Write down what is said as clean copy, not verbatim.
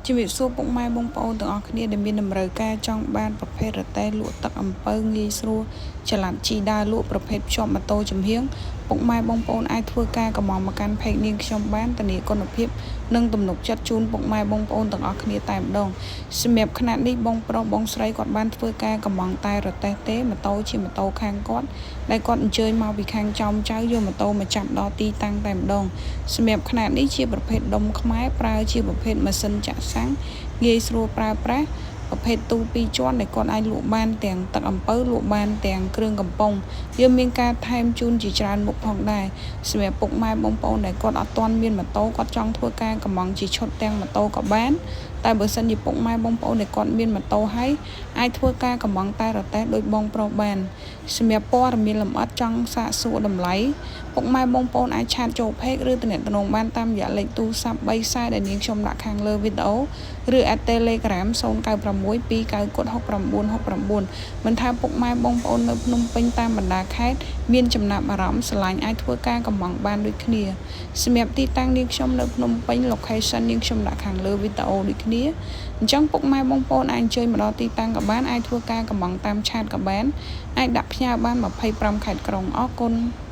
ชีวิตสู้ពុកម៉ែបងប្អូនទាំងអស់គ្នាដែលមានតម្រូវការចង់បានប្រភេទរទេះលក់ទឹកអំពៅងាយស្រួលចល័តជីដើរលក់ប្រភេទភ្ជាប់ម៉ូតូចំហៀងពុកម៉ែបងប្អូនអាចធ្វើការកម្មមកកាន់ផេកនាងខ្ញុំបានធានាគុណភាពនិងទំនុកចិត្តជូនពុកម៉ែបងប្អូនទាំងអស់គ្នាតែម្ដងសម្រាប់ខណៈនេះបងប្រុសបងស្រីគាត់បានធ្វើការកម្មតែរទេះទេម៉ូតូជាម៉ូតូខាងគាត់ដែលគាត់អញ្ជើញមកពីខាងចោមចៅយកម៉ូតូមកចាប់ដល់ទីតាំងតែម្ដងសម្រាប់ខណៈនេះជាប្រភេទដុំខ្មែរប្រើជាប្រភេទម៉ាស៊ីនចាក់សាំងងាយស្រួលប្រើប្រាស់ប្រភេទទូ2ជាន់ដែលគាត់អាចលក់បានទាំងទឹកអំពៅលក់បានទាំងគ្រឿងកំប៉ុងយើងមានការថែមជូនជាច្រើនមុខផងដែរសម្រាប់ពុកម៉ែបងប្អូនដែលគាត់អត់ទាន់មានម៉ូតូគាត់ចង់ធ្វើការកម្មជាឈុតទាំងម៉ូតូក៏បានតែបើសិនជាពុកម៉ែបងប្អូនដែលគាត់មានម៉ូតូហើយអាចធ្វើការកម្មតែរទេះដោយបងប្រុសបានសម្រាប់ព័ត៌មានលម្អិតចង់សាកសួរតម្លៃពុកម៉ែបងប្អូនអាចឆាតចូលផេកឬទំនាក់ទំនងបានតាមរយៈលេខទូរស័ព្ទ3ខ្សែដែលនាងខ្ញុំដាក់ខាងលើវីដេអូឬ Telegram 0962296969មិនថាពុកម៉ែបងប្អូននៅភ្នំពេញតាមបណ្ដាខេត្តមានចំណាប់អារម្មណ៍ស្រឡាញ់អាចធ្វើការកម្មបានដូចគ្នាសម្រាប់ទីតាំងនាងខ្ញុំនៅភ្នំពេញ location នាងខ្ញុំដាក់ខាងលើវីដេអូដូចគ្នាអញ្ចឹងពុកម៉ែបងប្អូនអាចអញ្ជើញមកដល់ទីតាំងក៏បានអាចធ្វើការកម្មតាមឆាតក៏បានអាចដាក់ផ្ញើបាន25ខេត្តក្រុងអរគុណ